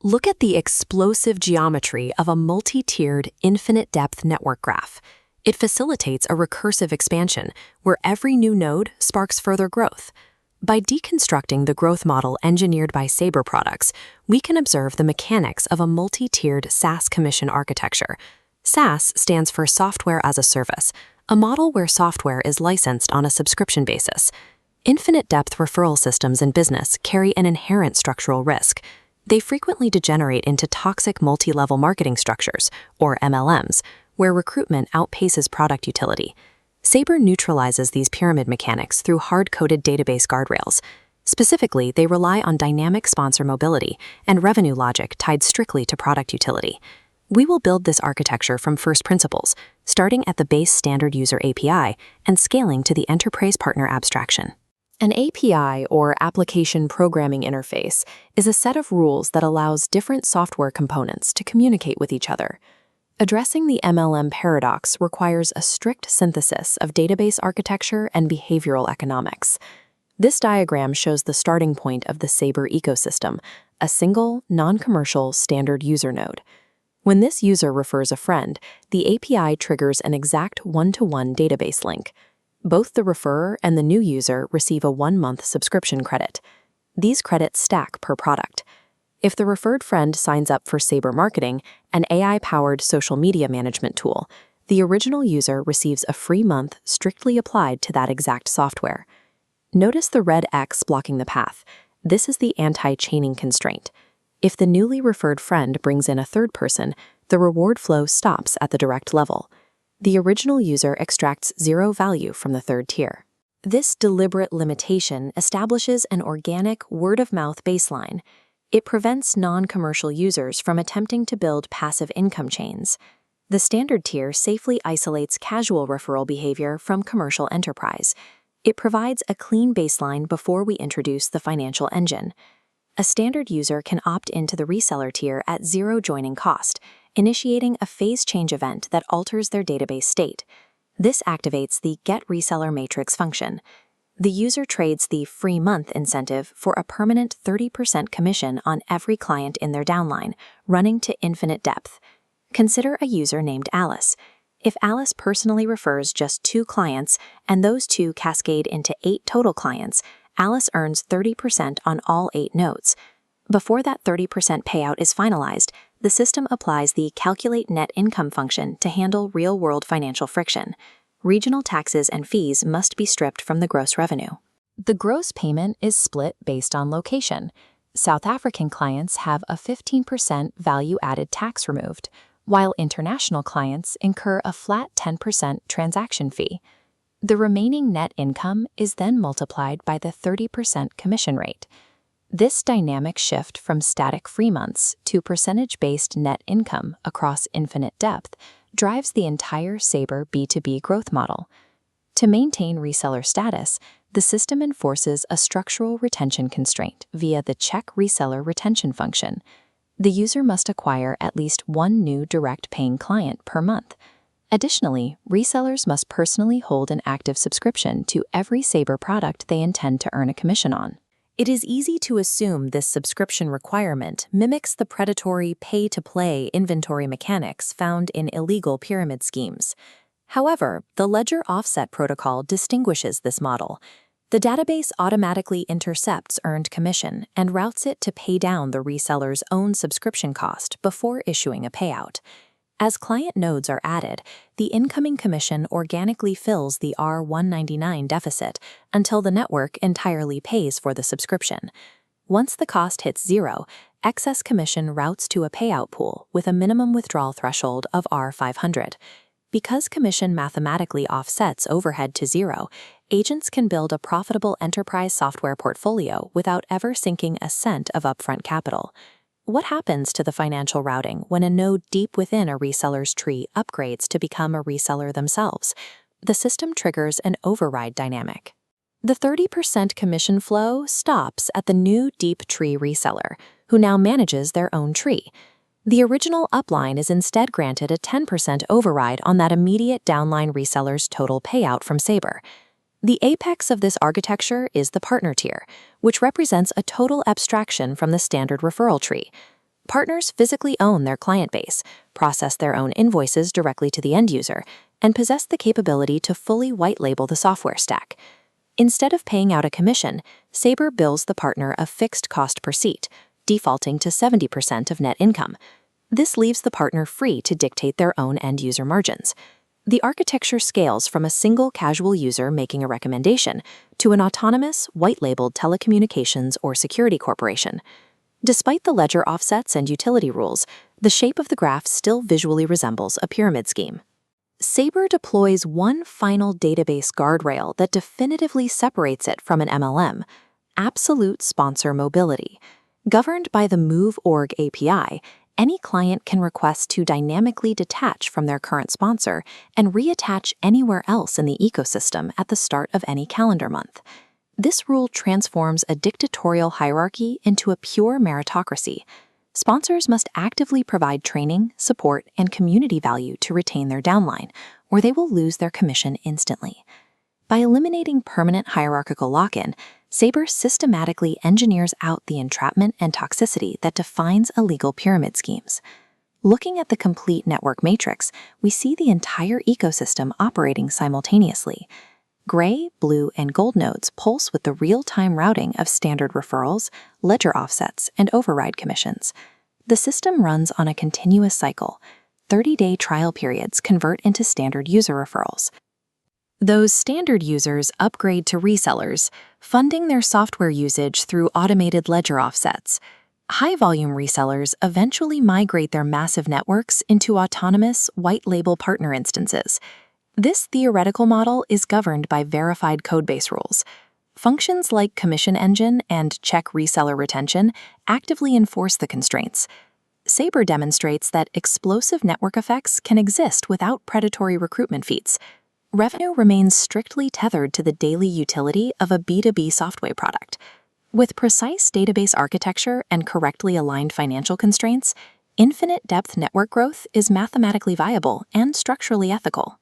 Look at the explosive geometry of a multi-tiered, infinite-depth network graph. It facilitates a recursive expansion, where every new node sparks further growth. By deconstructing the growth model engineered by Sabre Products, we can observe the mechanics of a multi-tiered SaaS commission architecture. SaaS stands for Software as a Service, a model where software is licensed on a subscription basis. Infinite-depth referral systems in business carry an inherent structural risk. They frequently degenerate into toxic multi-level marketing structures, or MLMs, where recruitment outpaces product utility. Sabre neutralizes these pyramid mechanics through hard-coded database guardrails. Specifically, they rely on dynamic sponsor mobility and revenue logic tied strictly to product utility. We will build this architecture from first principles, starting at the base standard user API and scaling to the enterprise partner abstraction. An API, or Application Programming Interface, is a set of rules that allows different software components to communicate with each other. Addressing the MLM paradox requires a strict synthesis of database architecture and behavioral economics. This diagram shows the starting point of the Sabre ecosystem, a single, non-commercial standard user node. When this user refers a friend, the API triggers an exact one-to-one database link. Both the referrer and the new user receive a 1-month subscription credit. These credits stack per product. If the referred friend signs up for Sabre Marketing, an AI-powered social media management tool, the original user receives a free month strictly applied to that exact software. Notice the red X blocking the path. This is the anti-chaining constraint. If the newly referred friend brings in a third person, the reward flow stops at the direct level. The original user extracts zero value from the third tier. This deliberate limitation establishes an organic word-of-mouth baseline. It prevents non-commercial users from attempting to build passive income chains. The standard tier safely isolates casual referral behavior from commercial enterprise. It provides a clean baseline before we introduce the financial engine. A standard user can opt into the reseller tier at zero joining cost, initiating a phase change event that alters their database state. This activates the Get Reseller Matrix function. The user trades the free month incentive for a permanent 30% commission on every client in their downline, running to infinite depth. Consider a user named Alice. If Alice personally refers just 2 clients and those 2 cascade into 8 total clients, Alice earns 30% on all 8 nodes. Before that 30% payout is finalized, the system applies the Calculate Net Income function to handle real-world financial friction. Regional taxes and fees must be stripped from the gross revenue. The gross payment is split based on location. South African clients have a 15% value-added tax removed, while international clients incur a flat 10% transaction fee. The remaining net income is then multiplied by the 30% commission rate. This dynamic shift from static free months to percentage-based net income across infinite depth drives the entire Sabre B2B growth model. To maintain reseller status, the system enforces a structural retention constraint via the check reseller retention function. The user must acquire at least 1 new direct paying client per month. Additionally, resellers must personally hold an active subscription to every Sabre product they intend to earn a commission on. It is easy to assume this subscription requirement mimics the predatory pay-to-play inventory mechanics found in illegal pyramid schemes. However, the ledger offset protocol distinguishes this model. The database automatically intercepts earned commission and routes it to pay down the reseller's own subscription cost before issuing a payout. As client nodes are added, the incoming commission organically fills the R199 deficit until the network entirely pays for the subscription. Once the cost hits zero, excess commission routes to a payout pool with a minimum withdrawal threshold of R500. Because commission mathematically offsets overhead to zero, agents can build a profitable enterprise software portfolio without ever sinking a cent of upfront capital. What happens to the financial routing when a node deep within a reseller's tree upgrades to become a reseller themselves? The system triggers an override dynamic. The 30% commission flow stops at the new deep tree reseller, who now manages their own tree. The original upline is instead granted a 10% override on that immediate downline reseller's total payout from Sabre. The apex of this architecture is the partner tier, which represents a total abstraction from the standard referral tree. Partners physically own their client base, process their own invoices directly to the end user, and possess the capability to fully white-label the software stack. Instead of paying out a commission, Sabre bills the partner a fixed cost per seat, defaulting to 70% of net income. This leaves the partner free to dictate their own end-user margins. The architecture scales from a single casual user making a recommendation to an autonomous, white-labeled telecommunications or security corporation. Despite the ledger offsets and utility rules, the shape of the graph still visually resembles a pyramid scheme. Sabre deploys one final database guardrail that definitively separates it from an MLM: absolute sponsor mobility. Governed by the Move.org API, any client can request to dynamically detach from their current sponsor and reattach anywhere else in the ecosystem at the start of any calendar month. This rule transforms a dictatorial hierarchy into a pure meritocracy. Sponsors must actively provide training, support, and community value to retain their downline, or they will lose their commission instantly. By eliminating permanent hierarchical lock-in, Sabre systematically engineers out the entrapment and toxicity that defines illegal pyramid schemes. Looking at the complete network matrix, we see the entire ecosystem operating simultaneously. Gray, blue, and gold nodes pulse with the real-time routing of standard referrals, ledger offsets, and override commissions. The system runs on a continuous cycle. 30-day trial periods convert into standard user referrals. Those standard users upgrade to resellers, funding their software usage through automated ledger offsets. High-volume resellers eventually migrate their massive networks into autonomous, white-label partner instances. This theoretical model is governed by verified codebase rules. Functions like commission engine and check reseller retention actively enforce the constraints. Sabre demonstrates that explosive network effects can exist without predatory recruitment feats. Revenue remains strictly tethered to the daily utility of a B2B software product. With precise database architecture and correctly aligned financial constraints, infinite depth network growth is mathematically viable and structurally ethical.